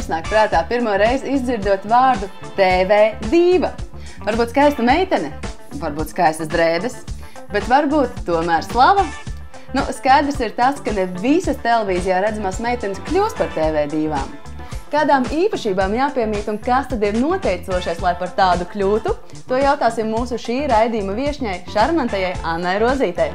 jums nāk prātā pirmo reizi izdzirdot vārdu TV dīva? Varbūt skaista meitene, varbūt skaistas drēbes, bet varbūt tomēr slava? Nu, skaidrs ir tas, ka ne visas televīzijā redzamās meitenes kļūst par TV dīvām. Kādām īpašībām jāpiemīt un kas tad ir noteicošais, lai par tādu kļūtu? To jautāsim mūsu šī raidījuma viešņai, šarmantajai Annai Rozītei.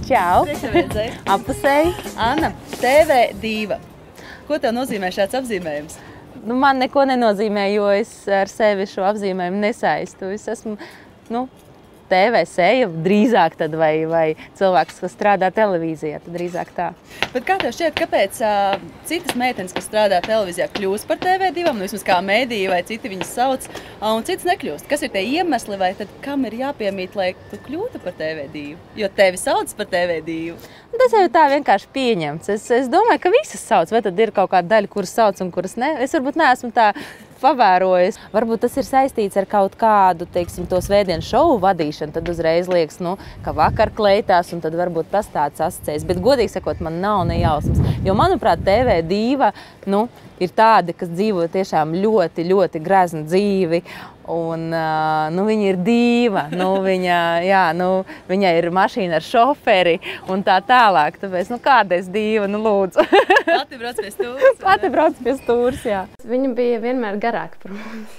Čau! Apusēji! Anna, TV dīva. Ko tev nozīmē šāds apzīmējums? Nu, man neko nenozīmē, jo es ar sevi šo apzīmējumu nesaistu. Es esmu, TV seja drīzāk tad, vai cilvēks, kas strādā televīzijā, tad drīzāk tā. Bet kā tev šķiet, kāpēc citas meitenes, kas strādā televīzijā, kļūst par TV divam, nu vismaz kā mēdīja vai citi viņas sauc, un citas nekļūst? Kas ir tie iemesli, vai tad kam ir jāpiemīt, lai tu kļūtu par TV divu? Jo tevi sauc par TV divu. Tas jau tā vienkārši pieņemts. Es domāju, ka visas sauc, vai tad ir kaut kāda daļa, kuras sauc un kuras ne. Es varbūt neesmu tā pavērojis. Varbūt tas ir saistīts ar kaut kādu, teiksim, to svētdienas šovu vadīšanu, tad uzreiz liekas, ka vakar kleitās, un tad varbūt tas tāds asociējas. Bet, godīgi sakot, man nav ne jausmas. Jo, manuprāt, TV dīva, ir tādi, kas dzīvo tiešām ļoti, ļoti greznu dzīvi, un, viņa ir dīva, viņa ir mašīna ar šoferi, un tā tālāk. Tāpēc, kāda es dīva, lūdzu. Pati brauc pie stūres. Pati brauc pie stūres, jā. Viņa bija vienmēr garāka par mums.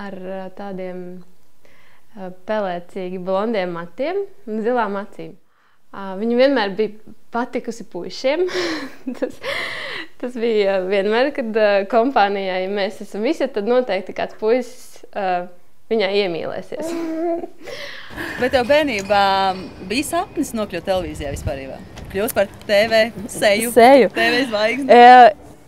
Ar tādiem pelēcīgi blondiem matiem un zilām acīm. Viņa vienmēr bija patikusi puišiem. tas bija vienmēr, kad kompānijā, ja mēs esam visi, tad noteikti kāds puisis viņā iemīlēsies. Bet tev bērnībā bija sapnis nokļūt televīzijā vispārībā? Kļūst par TV seju. TV zvaigzni?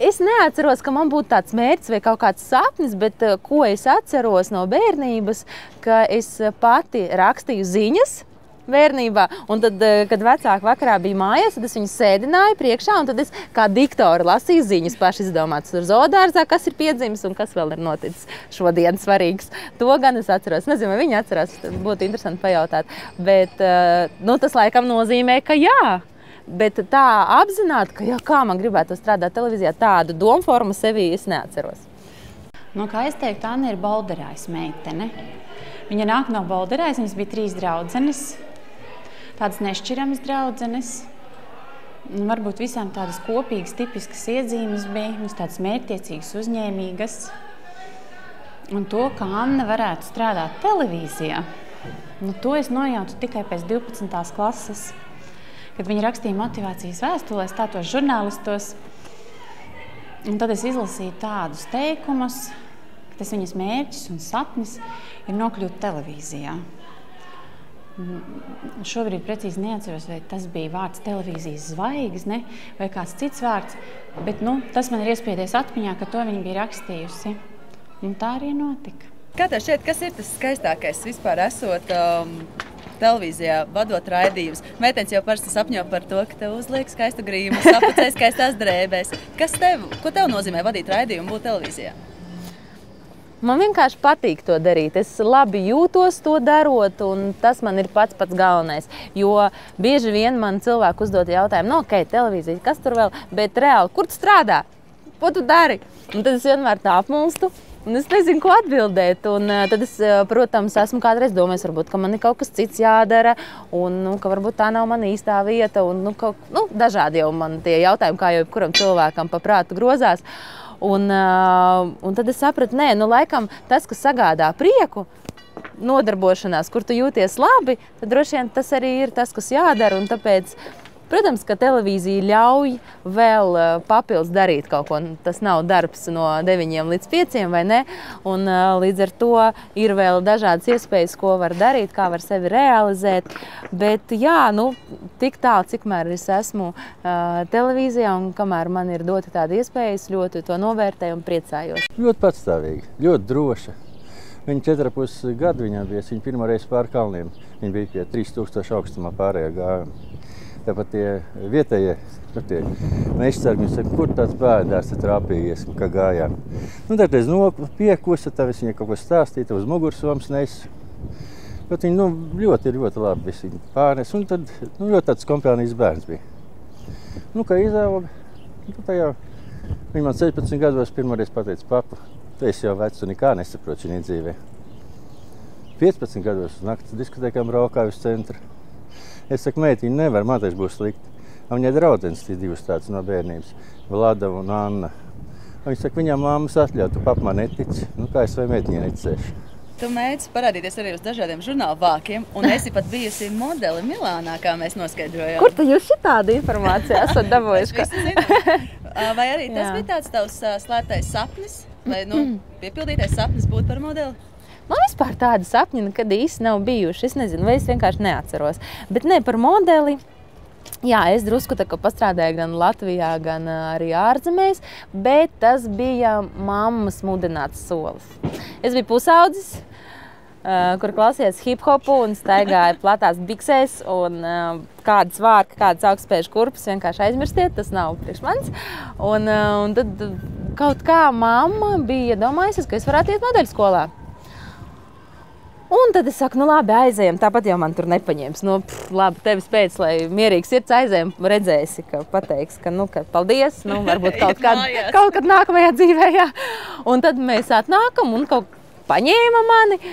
Es neatceros, ka man būtu tāds mērķis vai kaut kāds sapnis, bet ko es atceros no bērnības, ka es pati rakstīju ziņas bērnībā, un tad, kad vecāki vakarā bija mājās, tad es viņus sēdināju priekšā, un tad es kā diktori lasīju ziņas paši izdomātas tur zoodārzā, kas ir piedzimis un kas vēl ir noticis šodien svarīgs. To gan es atceros. Nezinu, vai viņi atcerās, būtu interesanti pajautāt. Bet, tas laikam nozīmē, ka jā. Bet tā apzināti, ka kā man gribētu strādāt televīzijā, tādu domformu sevī es neatceros. Kā es teiktu, Anna ir Bolderājas meitene. Viņa nāk no Bolderājas, viņas bija 3 draudzenes. Tādas nešķiramas draudzenes. Varbūt visām tādas kopīgas, tipiskas iezīmes bija. Viņas tādas mērķtiecīgas, uzņēmīgas. Un to, ka Anna varētu strādāt televīzijā, to es nojautu tikai pēc 12. klases, kad viņa rakstīja motivācijas vēstulēs, tādos žurnālistos. Un tad es izlasīju tādus teikumus, ka tas viņas mērķis un sapnis ir nokļūt televīzijā. Šobrīd precīzi neatceros, vai tas bija vārds televīzijas zvaigzne vai kāds cits vārds, bet tas man ir iespiedies atmiņā, ka to viņa bija rakstījusi. Un tā arī notika. Kā tev šķiet, kas ir tas skaistākais vispār esot televīzijā, vadot raidījumus? Meitenes jau parasti sapņo par to, ka tev uzliek skaistu grīmu, sapucē skaistās drēbēs. Ko tev nozīmē vadīt raidījumu un būt televīzijā? Man vienkārši patīk to darīt. Es labi jūtos to darot, un tas man ir pats galvenais. Jo bieži vien man cilvēki uzdod jautājumu, televīzija, kas tur vēl, bet reāli, kur tu strādā? Ko tu dari? Un tad es vienmēr tā apmulstu, un es nezinu, ko atbildēt. Un tad es, protams, esmu kādreiz domājis, varbūt, ka man ir kaut kas cits jādara, un ka varbūt tā nav mana īstā vieta, un dažādi jau man tie jautājumi, kā jau jebkuram cilvēkam pa prātu grozās. Un tad es sapratu, laikam tas, kas sagādā prieku, nodarbošanās, kur tu jūties labi, tad droši vien tas arī ir tas, kas jādara. Un tāpēc Protams, ka televīzija ļauj vēl papildus darīt kaut ko. Tas nav darbs no 9 līdz 5, vai ne? Un līdz ar to ir vēl dažādas iespējas, ko var darīt, kā var sevi realizēt. Bet jā, nu, tik tālu, cikmēr es esmu televīzijā un kamēr man ir dota tāda iespēja, es ļoti to novērtēju un priecājos. Ļoti patstāvīgi, ļoti droša. Viņa 4,5 gadu viņā bija, viņa pirmo reizi pār kalniem. Viņa bija pie 3000 augstumā pārējā gājuma. Tāpat tie vietējie, tie mežsargi, viņi saka, kur tāds bērndārs trāpījies, kā gājām. Nu, tad es piekusa, tad es viņai kaut ko stāstīju, uz mugursomas nesu. Bet viņi ļoti labi visi pārnes, un tad ļoti tāds kompānijas bērns bija. Nu, kā izauga, tajā viņa man 16 gados pirmoreiz pateica, papa, tu esi jau vecs un nekā nesaproti šajā dzīvē. 15 gados uz naktas diskotēkām braukāju uz centru. Es saku, meitiņi nevar, man taču būs slikti. Viņai draudzenes tīs divas tādas no bērnības, Vlada un Anna. Viņa saka, viņām mammas atļauj, tu papa man netici. Nu, kā es vai meitiņai neticēšu? Tu mēģi parādīties arī uz dažādiem žurnālu vākiem, un esi pat bijusi modeli Milānā, kā mēs noskaidrojām. Kur tu jūs šitādu informāciju esat dabūjuši? Vai arī tas bija tāds tavs slēptais sapnis, vai piepildītais sapnis būt par modeli? Man vispār tādi sapņi nekad īsti nav bijuši. Es nezinu, vai es vienkārši neatceros. Bet ne par modeli. Jā, es drusku tā kā pastrādāju gan Latvijā, gan arī ārzemēs, bet tas bija mammas mudināts solis. Es biju pusaudzis, kur klausījās hip-hopu un staigāja platās biksēs un kādas vārka, kādas augstspēžu kurpes vienkārši aizmirstiet, tas nav priekš manis. Un tad kaut kā mamma bija domājusies, ka es varētu iet modeļu skolā. Un tad es saku, nu labi, aizējam, tāpat jau man tur nepaņems. Nu, labi, tevis pēc, lai mierīgs sirds aizējam, redzēsi, ka pateiks, ka, ka paldies, varbūt kaut kad nākamajā dzīvē, jā. Un tad mēs atnākam un kaut paņēma mani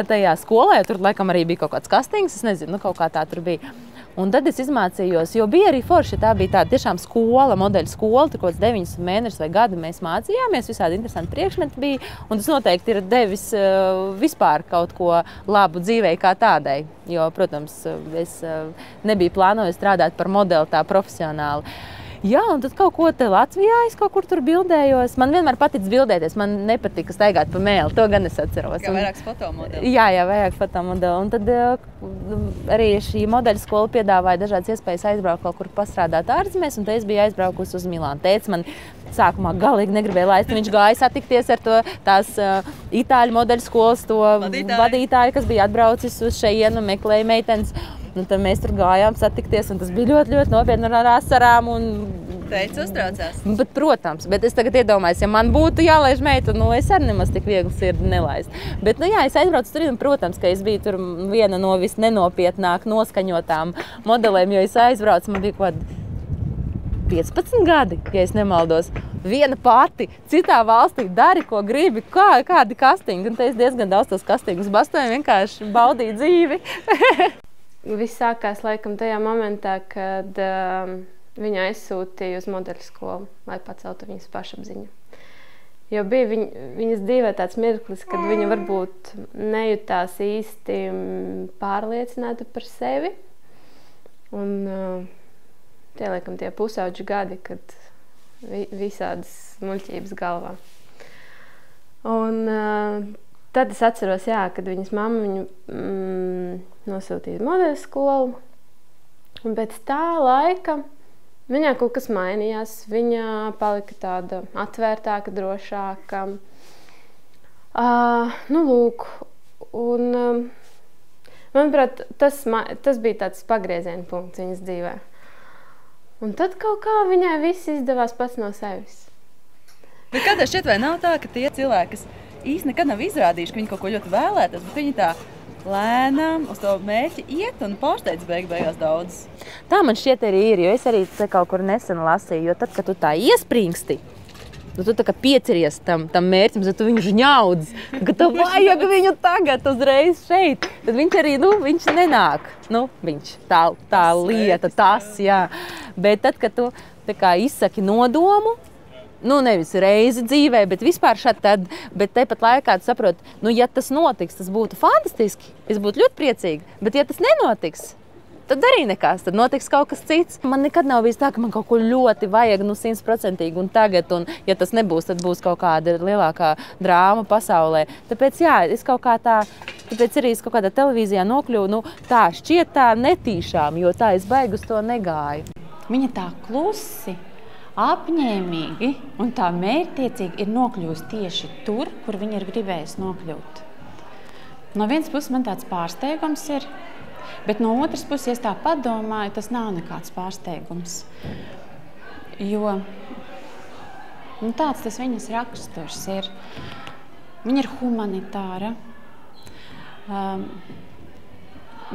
tajā skolā, jo tur laikam arī bija kaut kāds kastings, es nezinu, kaut kā tā tur bija. Un tad es izmācījos, jo bija arī forši, tā bija tāda tiešām skola, modeļu skola, tur kaut kāds 9 mēnešus vai gadu mēs mācījāmies, visādi interesanti priekšmeti bija, un tas noteikti ir devis vispār kaut ko labu dzīvei kā tādai, jo, protams, es nebiju plānojusi strādāt par modeli tā profesionāli. Jā, un tad kaut ko te Latvijā es kaut kur tur bildējos. Man vienmēr patic bildēties, man nepatika staigāt pa mēli, to gan es atceros. Kā vairāks fotomodeli. Jā, vairāk fotomodeli. Un tad arī šī modeļu skola piedāvāja dažādas iespējas aizbraukt kaut kur pastrādāt ārzemēs, un te es biju aizbraukusi uz Milānu. Tētis man sākumā galīgi negribēja laist, viņš gāja satikties ar tās itāļu modeļu skolas vadītāju, kas bija atbraucis uz šejienu un meklēja meitenes. Un tad mēs tur gājām satikties, un tas bija ļoti, ļoti nopietni ar asarām. Teicu, uztraucās? Bet, protams, bet es tagad iedomājos, ja man būtu jālaiž meita, es arī nemaz tik viegli sirdi nelaist. Bet, es aizbraucu tur, un, protams, ka es biju tur viena no visnenopietnāk noskaņotām modelēm, jo es aizbraucu, man bija kaut kādi 15 gadi, ja es nemaldos. Viena pati, citā valstī dari, ko gribi, kādi kastingi. Un te es diezgan daudz tos kastingus bastoju, vienkārši baudīju dzīvi. Viss sākās laikam tajā momentā, kad viņu aizsūtīja uz modeļu skolu, lai paceltu viņas pašapziņu. Jo bija viņas dzīvē tāds mirklis, kad viņa varbūt nejutās īsti pārliecināta par sevi. Un tie laikam tie pusauģu gadi, kad visādas muļķības galvā. Un tad es atceros, kad viņas mamma viņu nosūtīja modeļu skolu. Un pēc tā laika viņā kaut kas mainījās. Viņa palika tāda atvērtāka, drošāka. Lūk. Un, manuprāt, tas bija tāds pagrieziena punkts viņas dzīvē. Un tad kaut kā viņai viss izdevās pats no sevis. Bet kādreiz šķiet, vai nav tā, ka tie cilvēki, kas īsti nekad nav izrādījuši, ka viņi kaut ko ļoti vēlētos, bet viņi tā lēnām uz to mērķi iet un pārsteidz beigās daudz. Tā man šķiet arī ir, jo es arī kaut kur nesen lasīju, jo tad, kad tu tā iespringsti, tu tā kā piecies tam mērķim, tad tu viņu žņaudz, ka tev vajag viņu tagad uzreiz šeit. Tad viņš arī, viņš nenāk. Viņš tā lieta, tas, jā. Bet tad, kad tu tā kā izsaki nodomu, nevis reizi dzīvē, bet vispār tad, bet tepat laikā tu saproti, ja tas notiks, tas būtu fantastiski, es būtu ļoti priecīga, bet ja tas nenotiks, tad arī nekas, tad notiks kaut kas cits. Man nekad nav bijis tā, ka man kaut ko ļoti vajag, 100% un tagad, un ja tas nebūs, tad būs kaut kāda lielākā drāma pasaulē. Tāpēc, jā, es kaut kā tā, tāpēc arī es kaut kādā televīzijā nokļuvu, tā šķiet tā netīšām, jo tā es baigi uz to negāju. Viņa tā klusi, apņēmīgi un tā mērķtiecīgi ir nokļuvusi tieši tur, kur viņa ir gribējusi nokļūt. No vienas puses man tāds pārsteigums ir, bet no otras puses, ja es tā padomāju, tas nav nekāds pārsteigums. Jo tāds tas viņas raksturs ir. Viņa ir humanitāra.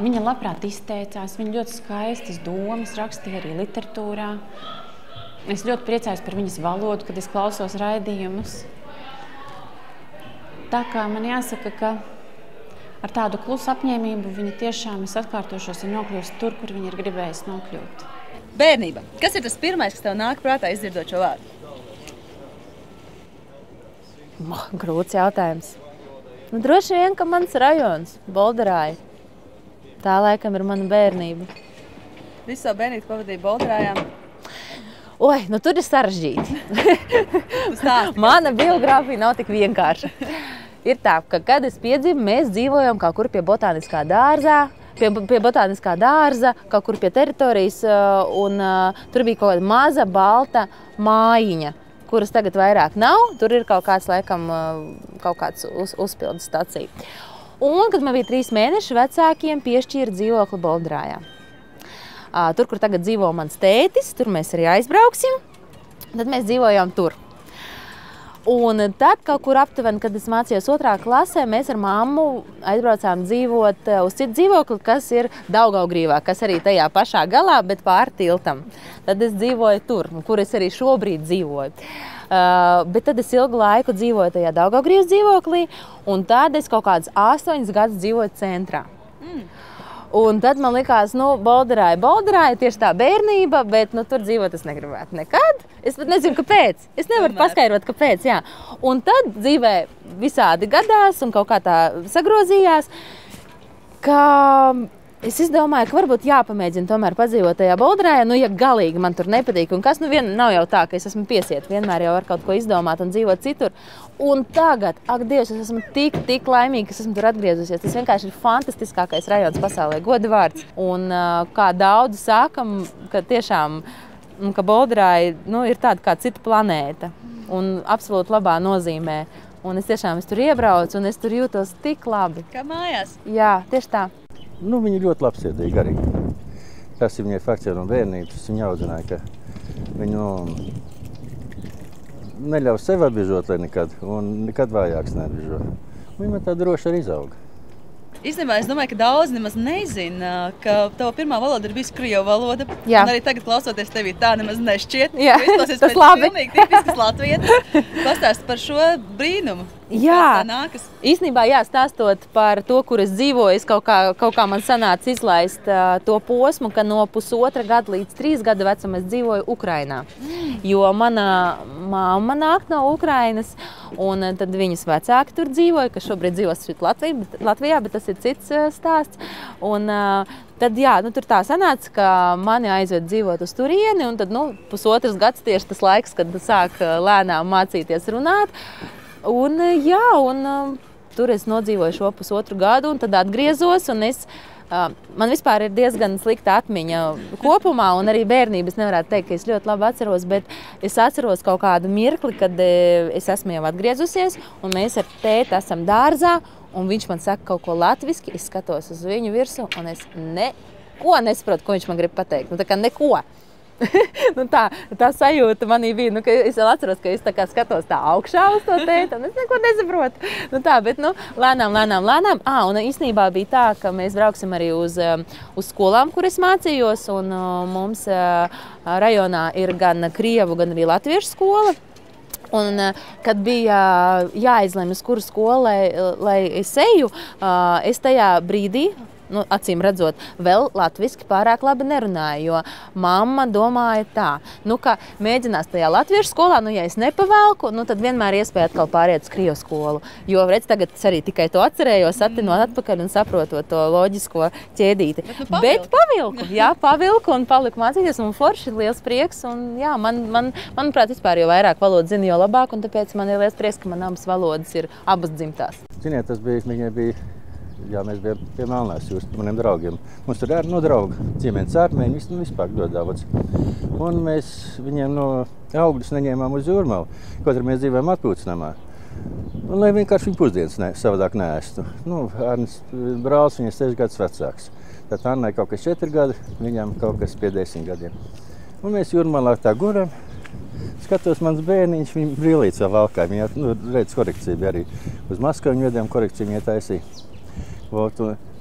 Viņa labprāt izteicās, viņa ļoti skaistas domas rakstīja arī literatūrā. Es ļoti priecājos par viņas valodu, kad es klausos raidījumus. Tā kā man jāsaka, ka ar tādu klusu apņēmību viņa tiešām, es atkārtošos, ir nokļūst tur, kur viņa ir gribējusi nokļūt. Bērnība. Kas ir tas pirmais, kas tev nāk prātā izdzirdot šo vārdu? Grūts jautājums. Droši vien, ka mans rajons, Bolderāja. Tā laikam ir mana bērnība. Visu savu bērnību pavadīju Bolderājā. Oi, tur ir sarežģīti. Mana biogrāfija nav tik vienkārša. Ir tā, ka, kad es piedzimu, mēs dzīvojam kaut kur pie botāniskā dārza, kaut kur pie teritorijas, un tur bija kaut kāda maza, balta mājiņa, kuras tagad vairāk nav. Tur ir kaut kāds, laikam, kaut kāds uzpildes stacija. Un, kad man bija 3 mēneši, vecākiem piešķīra dzīvokli Bolderājā. Tur, kur tagad dzīvo mans tētis, tur mēs arī aizbrauksim, tad mēs dzīvojām tur. Un tad kaut kur aptuveni, kad es mācījos 2. klasē, mēs ar mammu aizbraucām dzīvot uz citu dzīvokli, kas ir Daugavgrīvā, kas arī tajā pašā galā, bet pār tiltam. Tad es dzīvoju tur, kur es arī šobrīd dzīvoju. Bet tad es ilgu laiku dzīvoju tajā Daugavgrīvas dzīvoklī, un tad es kaut kādus 8 gadus dzīvoju centrā. Un tad man likās, Bolderāja tieši tā bērnība, bet tur dzīvot es negribētu nekad. Es pat nezinu, kāpēc. Es nevaru paskaidrot, kāpēc, jā. Un tad dzīvē visādi gadās un kaut kā tā sagrozījās, ka es izdomāju, ka varbūt jāpamēģina tomēr padzīvot tajā Bolderājā, ja galīgi man tur nepatīk. Un kas nav jau tā, ka es esmu piesiet, vienmēr jau var kaut ko izdomāt un dzīvot citur. Un tagad, ak Dievs, es esmu tik laimīga, ka esmu tur atgriezusies. Tas vienkārši ir fantastiskākais rajons pasaulē, goda vārds. Un kā daudzi sākam, ka tiešām, ka Bolderāja ir tāda kā cita planēta. Un absolūti labā nozīmē. Un es tiešām tur iebraucu un es tur jūtos tik labi. Kā mājās? Jā, tieši tā. Viņa ļoti labsirdīga arī. Tas ir viņai fakts jau no bērnības. Viņa audzināja, ka viņu neļauj sevi atbiežot, lai nekad vājāks neatbiežo. Viņa man tā droši arī izauga. Īstenībā es domāju, ka daudz nemaz nezina, ka tava pirmā valoda ir bijusi krievu valoda. Jā. Un arī tagad klausoties tevī tā nemaz nešķiet. Jā, tas labi. Pilnīgi tipisks latvietis. Pastāst par šo brīnumu. Jā, nākas? Īstenībā stāstot par to, kur es dzīvoju, es kaut kā man sanāca izlaist to posmu, ka no 1,5 gada līdz 3 gadu vecuma es dzīvoju Ukrainā. Jo mana mamma nāk no Ukrainas, un tad viņas vecāki tur dzīvoja, kas šobrīd dzīvos šeit Latvijā, bet tas ir cits stāsts. Un tad, tur tā sanāca, ka mani aizved dzīvot uz turieni, un tad, 1,5 gads tieši tas laiks, kad sāk lēnām mācīties runāt. Un tur es nodzīvoju šo 1,5 gadu, un tad atgriezos, un man vispār ir diezgan slikta atmiņa kopumā, un arī bērnība es nevarētu teikt, ka es ļoti labi atceros, bet es atceros kaut kādu mirkli, kad es esmu jau atgriezusies, un mēs ar tēti esam dārzā, un viņš man saka kaut ko latviski, es skatos uz viņu virsu, un es neko nesaprotu, ko viņš man grib pateikt. Tā kā neko. Tā sajūta manī bija, ka es vēl atceros, ka es tā kā skatos tā augšā uz to tēti, un es neko nesaprotu. Bet lēnām. Un īstenībā bija tā, ka mēs brauksim arī uz skolām, kur es mācījos, un mums rajonā ir gan krievu, gan arī latviešu skola. Un, kad bija jāizlemj, uz kuru skolu, lai es eju, es tajā brīdī nu, acīm redzot, vēl latviski pārāk labi nerunāja, jo mamma domāja tā, nu, ka mēģinās tajā latviešu skolā, nu, ja es nepavelku, nu, tad vienmēr iespēja atkal pāriet uz krievu skolu. Jo, redz, tagad es arī tikai to atcerējos, attinot atpakaļ un saprotot to loģisko ķēdīti. Bet pavilku, jā, pavilku un paliku mācīties, un forši liels prieks, un jā, manuprāt, vispār, jo vairāk valodu zinu, jo labāk, un tāpēc man ir liels prieks, ka man abas valodas ir abas dzimtās. Ziniet, tas bija, viņai bija, jā, mēs bijām pie Melnās jūras, pie maniem draugiem. Mums tur ir no drauga ģimenes ārmēņi, vispār ļoti daudz. Un mēs viņiem no augļus neņēmām uz Jūrmalu, kaut arī mēs dzīvojam atpūtas-namā. Un lai vienkārši viņa pusdienas savādāk neēstu. Nu, Arnis brālis, viņa 6 gadus vecāks. Tad Annai kaut kas 4 gadi, viņam kaut kas pie 10 gadiem. Un mēs Jūrmalā tā guram. Skatos, mans bērniņš, viņa brīlītes vēl valkāja. Viņa, nu, redz, korekcija bija arī uz Maskavu, viņa vediem korekciju, viņa taisīja.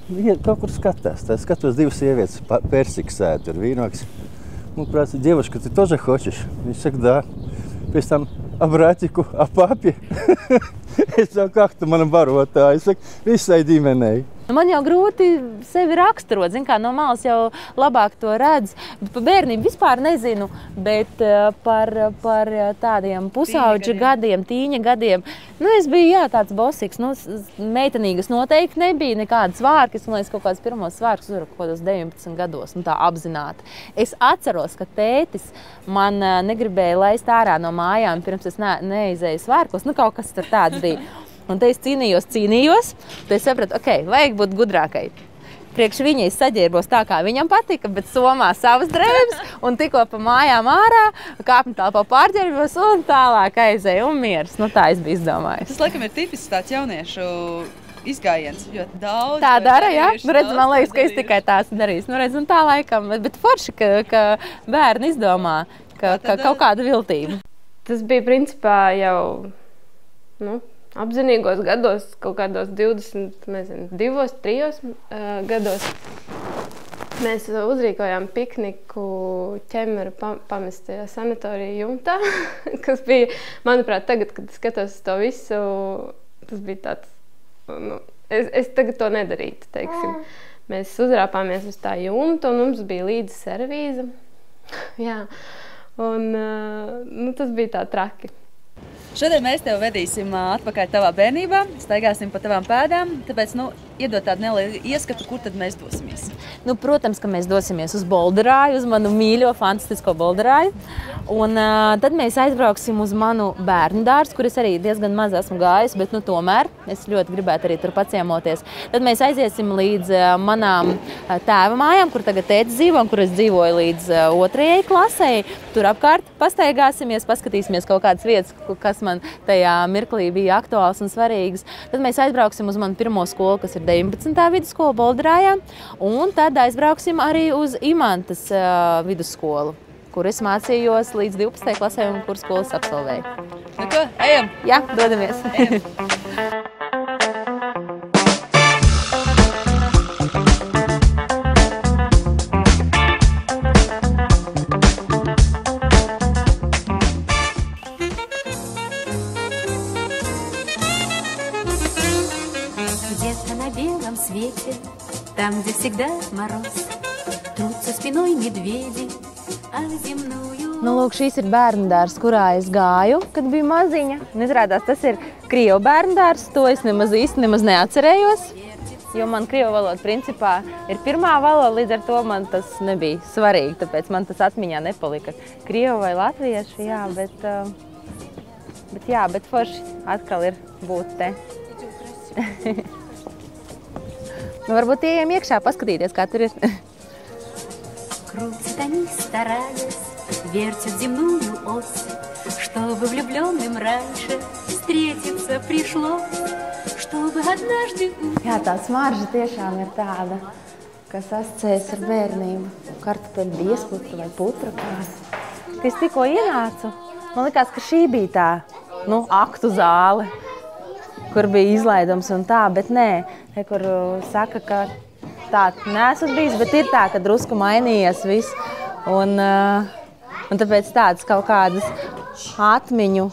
Viņa kaut kur skatās. Tā skatos 2 sievietes, persikas ēd, tur vīnoks. Un prasa, девушка, ты тоже хочешь? Viņš saka, да. Pēc tam, abrāķiku, apāpie. Es saku, kā tu mana barotāja? Es saku, visai ģimenei. Man jau grūti sevi raksturot, zin kā, no malas jau labāk to redz. Bet par bērnību vispār nezinu, bet par tādiem pusauģu gadiem, tīņa gadiem, nu es biju, jā, tāds bosīgs, nu, meitenīgas noteikti nebija nekādas svārkas, un es kaut kāds pirmos svārkus uzvaru kaut kādos 19 gados, nu tā apzināti. Es atceros, ka tētis man negribēja laist ārā no mājām, pirms es neizēju svārkos, nu kaut kas tur tāds bija. Un te es cīnījos, tad es sapratu, ok, vajag būt gudrākai. Priekš viņa es saģērbos tā, kā viņam patika, bet somā savas drēbes un tikko pa mājām ārā, kāpņu telpā pārģērbos un tālāk aizēju un miers. Nu tā es biju izdomājis. Tas, laikam, ir tipisks tāds jauniešu izgājiens, ļoti daudz. Tā dara, jā? Nu redz, man liekas, ka es tikai tās darīšu. Nu redz, un tā laikam, bet forši, ka bērni izdomā, ka kaut kāda viltība. Tas bija principā jau, nu, apzinīgos gados, kaut kādos 22, 3 gados. Mēs uzrīkojām pikniku ķemeru pamestajā sanatorija jumtā, kas bija, manuprāt, tagad, kad skatos to visu, tas bija tāds, nu, es tagad to nedarītu, teiksim. Mēs uzrāpāmies uz tā jumta un mums bija līdzi servīza. Jā, un nu, tas bija tā traki. Šodien mēs tev vedīsim atpakaļ tavā bērnībā, staigāsim pa tavām pēdām, tāpēc, nu, iedot tādu nelielu ieskatu, kur tad mēs dosimies. Nu, protams, ka mēs dosimies uz Bolderāju, uz manu mīļo, fantastisko Bolderāju. Un tad mēs aizbrauksim uz manu bērnu dārzu, kur es arī diezgan maz esmu gājis, bet, nu, tomēr es ļoti gribētu arī tur paciemoties. Tad mēs aiziesim līdz manām tēva mājām, kur tagad tētis dzīvo un kur es dzīvoju līdz 2. klasei. Tur apkārt pastaigāsimies, paskatīsimies kaut kādas vietas, kas man tajā mirklī bija aktuāls un svarīgas. Tad mēs aizbrauksim uz manu pirmo skolu, kas ir 19. vidusskola Bolderājā, un tad aizbrauksim arī uz Imantas vidusskolu, kur es mācījos līdz 12. klasē un kur skolas absolvēju. Nu ko, ejam? Jā, dodamies. Ejam. Там, где всегда мороз, трутся спиной медведи, а земную... Nu, lūk, šīs ir bērndārs, kurā es gāju, kad biju maziņa. Izrādās, tas ir krievu bērndārs, to es nemaz neatcerējos, jo man krievu valoda principā ir pirmā valoda, līdz ar to man tas nebija svarīgi, tāpēc man tas atmiņā nepalika. Krievu vai latviešu, jā, bet forši atkal ir būt te. Nu, varbūt ejam iekšā paskatīties, kā tur ir. Крутят они, стараясь, вертят земную ось, чтобы влюбленным раньше встретиться пришлось, чтобы однажды... Jā, tā smarža tiešām ir tāda, kas asociējas ar bērnību. Kartupeļu biezputra vai putra kāda. Kad es tikko ienācu, man likās, ka šī bija tā, nu, aktu zāle, kur bija izlaidums un tā, bet nē, kur saka, ka tā neesat bijis, bet ir tā, ka drusku mainījies viss. Un tāpēc tādas kaut kādas atmiņu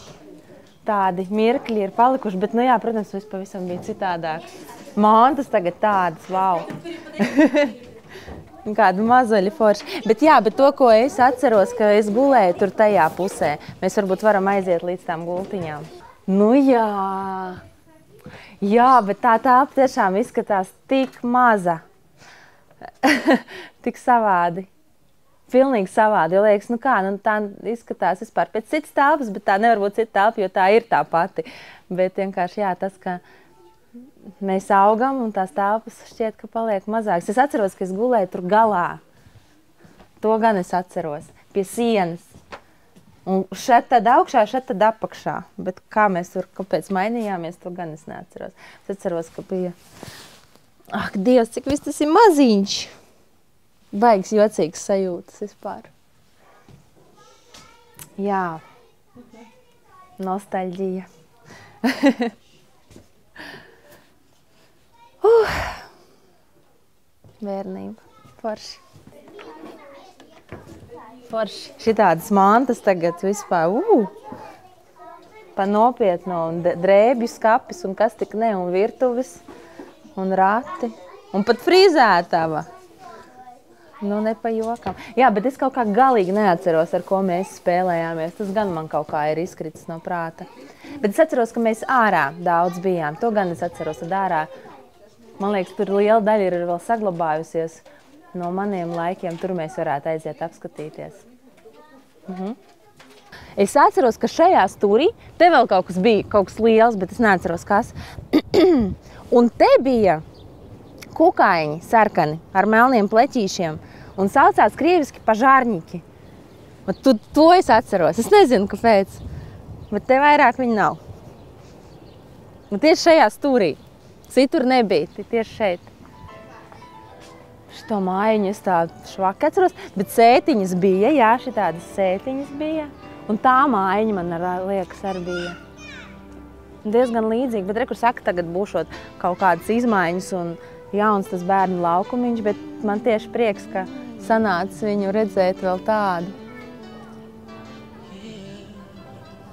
tādi mirkļi ir palikuši, bet, nu jā, protams, viss pavisam bija citādāk. mantas tagad tādas, wow. Kāda mazuļa forša. Bet jā, bet to, ko es atceros, ka es gulēju tur tajā pusē, mēs varbūt varam aiziet līdz tām gultiņām. Nu jā. Jā, bet tā tiešām izskatās tik maza. Tik savādi. Pilnīgi savādi, jo liekas, nu kā, nu tā izskatās vispār pēc citas telpas, bet tā nevar būt cita telpa, jo tā ir tā pati. Bet vienkārši jā, tas, ka mēs augam un tās telpas šķiet, ka paliek mazākas. Es atceros, ka es gulēju tur galā. To gan es atceros. Pie sienas. Un šeit tad augšā, šeit tad apakšā. Bet kā mēs tur, kāpēc mainījāmies, to gan es neatceros. Es atceros, ka bija... Ak, Dievs, cik viss tas ir maziņš. Baigs jocīgs sajūtas vispār. Jā. Nostalģija. Bērnība. Forši. Forši. Šitādas mantas tagad vispār. Pa nopietno un drēbju skapis un kas tik ne, un virtuves, un rati, un pat frizētava. Nu, ne pa jokam. Jā, bet es kaut kā galīgi neatceros, ar ko mēs spēlējāmies. Tas gan man kaut kā ir izkritis no prāta. Bet es atceros, ka mēs ārā daudz bijām. To gan es atceros, tad ārā. Man liekas, tur liela daļa ir vēl saglabājusies no maniem laikiem. Tur mēs varētu aiziet apskatīties. Es atceros, ka šajā stūrī, te vēl kaut kas bija, kaut kas liels, bet es neatceros, kas. Un te bija kukaiņi sarkani ar melniem pleķīšiem un saucās krieviski pažārņiki. To es atceros. Es nezinu, kāpēc, bet te vairāk viņi nav. Un tieši šajā stūrī. Citur nebija, tieši šeit. Šito mājiņu es tā švaki atceros, bet sētiņas bija, jā, šitādas sētiņas bija. Un tā mājiņa man liekas arī bija. Diezgan līdzīgi, bet rekur saka, tagad būšot kaut kādas izmaiņas un jauns tas bērnu laukumiņš, bet man tieši prieks, ka sanācis viņu redzēt vēl tādu.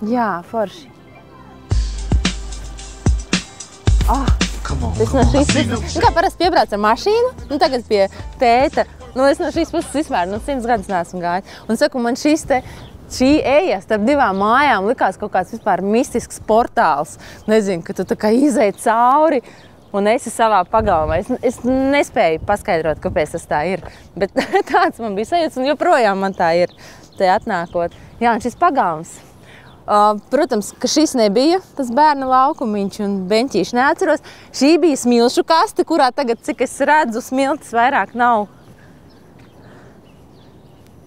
Jā, forši. Es no šīs puses, kā parasti piebrauc ar mašīnu, un tagad pie tēta, es no šīs puses vispār 100 gadus neesmu gājis. Un saku, man šī eja starp divām mājām likās kaut kāds vispār mistisks portāls. Nezinu, ka tu tā kā izēji cauri un esi savā pagalmā. Es nespēju paskaidrot, kāpēc tas tā ir, bet tāds man bija sajūts, un joprojām man tā ir, te atnākot. Jā, un šis pagalms. Protams, ka šis nebija tas bērna laukumiņš un beņķīši neatceros. Šī bija smilšu kaste, kurā tagad, cik es redzu, smiltis vairāk nav.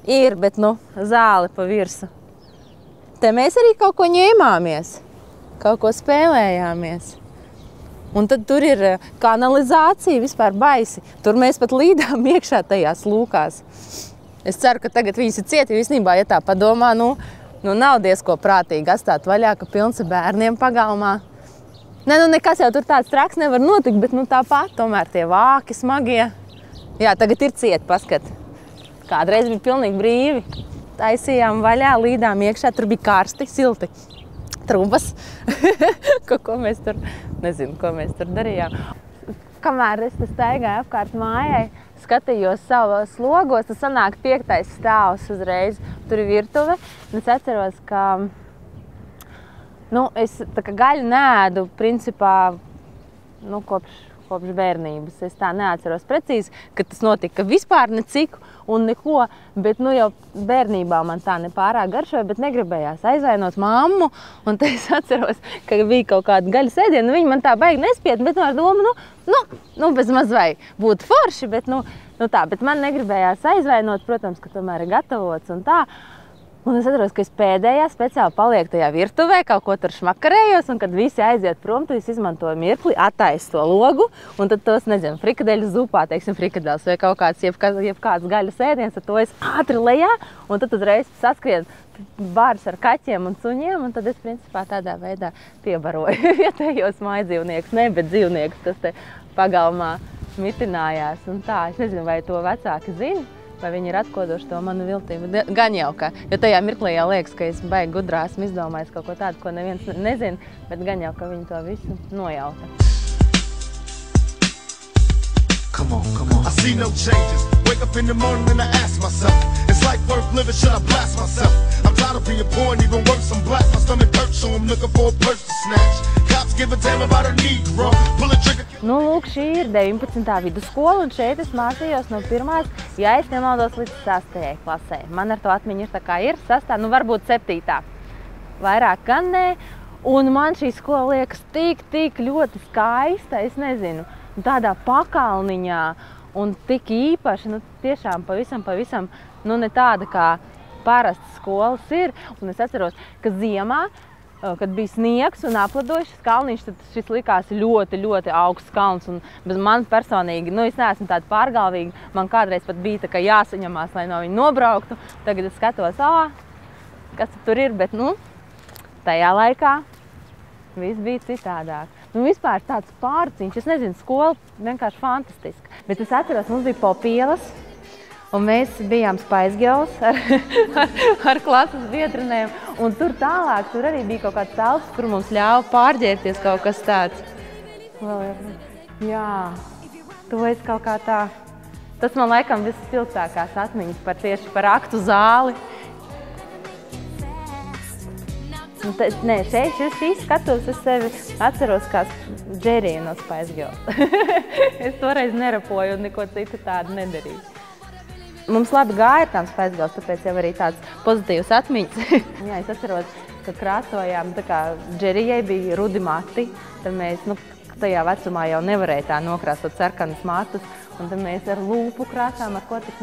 Ir, bet zāle pa virsu. Te mēs arī kaut ko ņēmāmies, kaut ko spēlējāmies. Un tad tur ir kanalizācija, vispār baisi. Tur mēs pat līdām iekšā tajās lūkās. Es ceru, ka tagad viņas ir cieti, jo īstenībā, ja tā padomā, nav diezko prātīgi atstāt vaļā, ka pilns ar bērniem pagalmā. Nekas jau tur tāds traks nevar notikt, bet tāpat tomēr tie vāki smagie. Jā, tagad ir cieti, paskat. Kādreiz bija pilnīgi brīvi. Taisījām vaļā, līdām iekšā, tur bija karsti, silti. Trumbas. Ko mēs tur, nezinu, ko mēs tur darījām. Kamēr es staigāju apkārt mājai, skatījos savos logos, tas sanāk 5. stāvs uzreiz. Tur ir virtuve. Es atceros, ka es tā kā gaļu neēdu, principā, kopš bērnības. Es tā neatceros precīzi, ka tas notika vispār necik un neko, bet jau bērnībā man tā nepārāk garšoja, bet negribējās aizvainot mammu. Un te es atceros, ka bija kaut kāda gaļas ēdiena, viņi man tā baigi nespiet, bet ar domu, bez maz vai būtu forši, bet bet man negribējās aizvainot, protams, ka tomēr ir gatavots un tā. Un es atceros, ka es pēdējā speciāli palieku tajā virtuvē, kaut ko tur šmakarējos, un kad visi aiziet prom, tad es izmantoju mirkli, attaisu to logu, un tad tos, frikadeļu zupā, frikadeļs vai kaut kāds, jebkāds gaļas ēdiens, tad to es ātri lejā, un tad uzreiz saskrien bārs ar kaķiem un suņiem, un tad es, principā, tādā veidā piebaroju vietējos mājdzīvniekus, bet dzīvniekus, kas te pagalmā mitinājās, un tā. Es nezinu, vai to vecāki zina, vai viņi ir atkodoši to manu viltību. Gan jau kā, jo tajā mirklī jau liekas, ka es baigi gudrā esmu izdomājis kaut ko tādu, ko neviens nezina, bet gan jau, ka viņi to visu nojauta. Come on. I see no changes. Wake up in the morning and I ask myself, is life worth living? Should I blast myself? I'm tired of being poor and even worse, I'm black. My stomach hurts, so I'm looking for a purse to snatch. Cops give a damn about a Negro. Pull a trigger. Nu, lūk, šī ir 19. vidusskola, un šeit es mācījos no 1. ja es nemaldos līdz 6. klasē. Man ar to atmiņu ir tā kā ir 6. nu varbūt 7. Vairāk gan nē. Un man šī skola liekas tik ļoti skaista, es nezinu, tādā pakalniņā un tik īpaši, nu tiešām pavisam, nu ne tāda kā parastas skolas ir. Un es atceros, ka ziemā, kad bija sniegs un apladojušas kalniņš, tad šis likās ļoti augsts kalns. Un bez man personīgi, nu es neesmu tāda pārgalvīga, man kādreiz pat bija tā kā jāsaņemās, lai no viņa nobrauktu. Tagad es skatos, kas tur ir, bet nu, tajā laikā viss bija citādāk. Nu, vispār tāds pārciņš, es nezinu, skola vienkārši fantastiska. Bet es atceros, mums bija popielas, un mēs bijām Spice Girls ar klases biedrenēm. Un tur tālāk, tur arī bija kaut kāds telpas, kur mums ļāva pārģērties kaut kas tāds. Jā, to es kaut kā tā. Tas man laikam visspilgtākās atmiņas tieši par aktu zāli. Nē, šīs skatos, es sevi atceros kā Džeriju no Spice Girls. Es toreiz nerapoju un neko citu tādu nedarīju. Mums labi gāja ar tām Spice Girls, tāpēc jau arī tāds pozitīvs atmiņas. Jā, es atceros, ka krāsojām, tā kā Džerijai bija rudi mati, tad mēs, tajā vecumā jau nevarēja tā nokrāsot sarkanas matus, un tad mēs ar lūpu krāsām, ar ko tik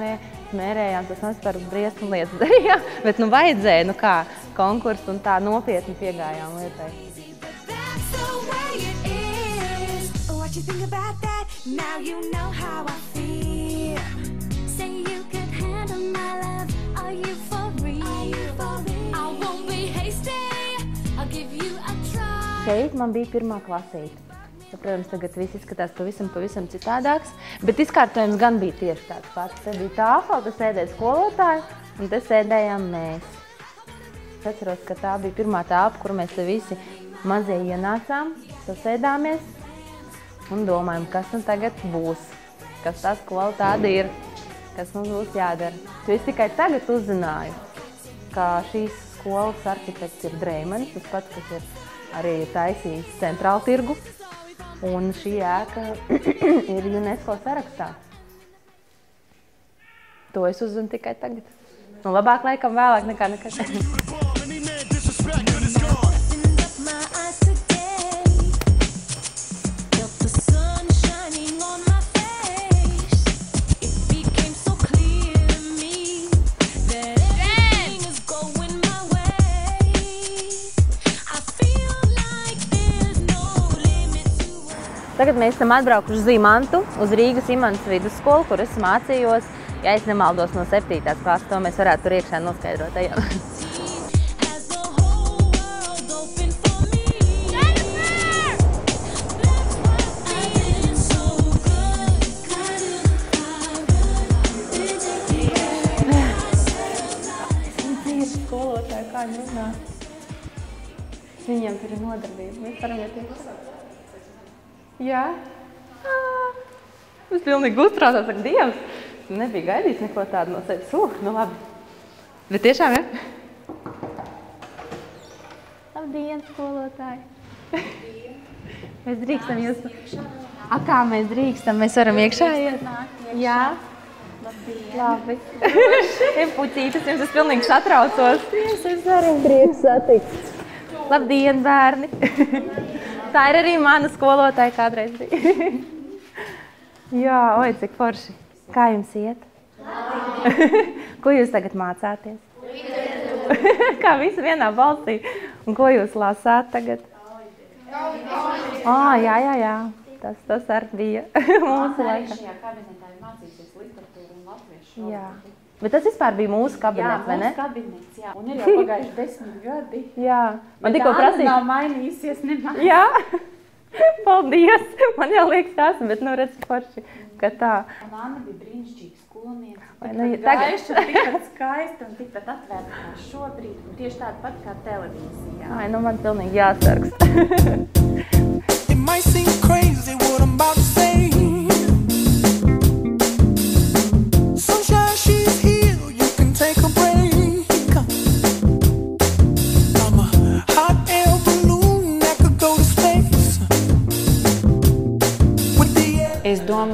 mērējām, tas mums par briesmu lietas darījām, bet vajadzēja, kā konkursu un tā nopietni piegājām lietai. Šeit man bija 1. klasīte. Protams, tagad viss izskatās pavisam citādāks, bet izkārtojums gan bija tieši tāds pats. Te bija tāfa, te sēdēja skolotāji, un te sēdējām mēs. Es atceros, ka tā bija 1. tāpa, kur mēs te visi mazie ienācām, sasēdāmies un domājam, kas nu tagad būs, kas tā skola tāda ir, kas mums būs jādara. Es tikai tagad uzzināju, ka šīs skolas arhitekts ir Dreimanis, tas pats, kas ir arī taisījis Centrāltirgu. Un šī ēka ir UNESCO sarakstā. To es uzzinu tikai tagad. Nu, labāk laikam vēlāk nekā nekad. Tagad mēs esam atbraukuši uz Zimantu, uz Rīgas Imantas vidusskolu, kur es mācījos, ja es nemaldos, no 7. klases, to mēs varētu tur iekšā noskaidrot. Skolotāji, kā viņi runā. Viņiem tur ir nodarbība. Mēs varam ieties. Jā. Es pilnīgi uztraucos, saka, Dievs, nebija gaidījis neko tādu no sevis. Nu labi. Bet tiešām, ja? Labdien, skolotāji. Mēs drīkstam jūs... Kā mēs drīkstam? Mēs varam iekšā iet? Jā. Labi. Puķītas, jums es pilnīgi satraucos. Es varu prieks satikt. Labdien, bērni. Tā ir arī mana skolotāja kādreiz bija. Jā, oi, cik forši. Kā jums iet? Ko jūs tagad mācāties? Kā visi vienā balsī. Un ko jūs lasāt tagad? Jā. Tas arī bija mūsu laikā. Šajā kabinetā ir mācīsies literatūru un latviešu. Jā. Bet tas vispār bija mūsu kabinets, vai ne? Jā, mūsu kabinets, jā. Un ir jau pagājuši 10 gadi. Jā. Man tikko prasīja. Bet nav mainījusies nemaz. Jā. Paldies. Man jau liekas tas, bet redz forši, ka tā. Un Anna bija brīnišķīga skolniece. Tagad gaiša, tikpat skaista un tikpat atvērta kā šobrīd. Un tieši tāda pat kā televīzijā. Man pilnīgi jāsargs. It might seem crazy what I'm about to say.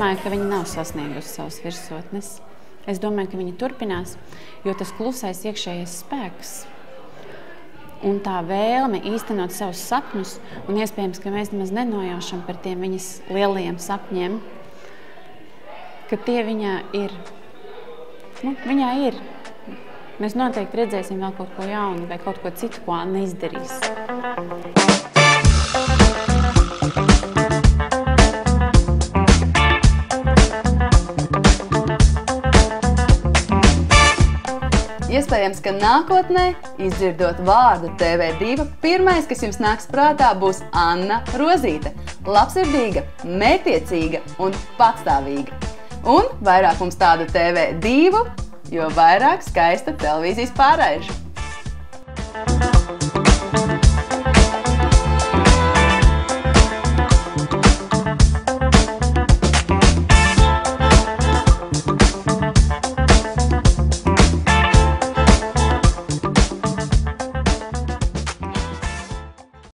domāju, ka viņa nav sasniegusi savas virsotnes. Es domāju, ka viņa turpinās, jo tas klusais iekšējais spēks un tā vēlme īstenot savus sapņus, un iespējams, ka mēs nemaz nenojaušam par tiem viņas lielajiem sapņiem, ka tie viņā ir. Viņā ir. Mēs noteikti redzēsim vēl kaut ko jaunu vai kaut ko citu, ko Anna izdarīs. Iespējams, ka nākotnē, izdzirdot vārdu TV2, pirmais, kas jums nāks prātā, būs Anna Rozīte. Labsirdīga, mērķtiecīga un patstāvīga. Un vairāk mums tādu TV2, jo vairāk skaista televīzijas pārraižu.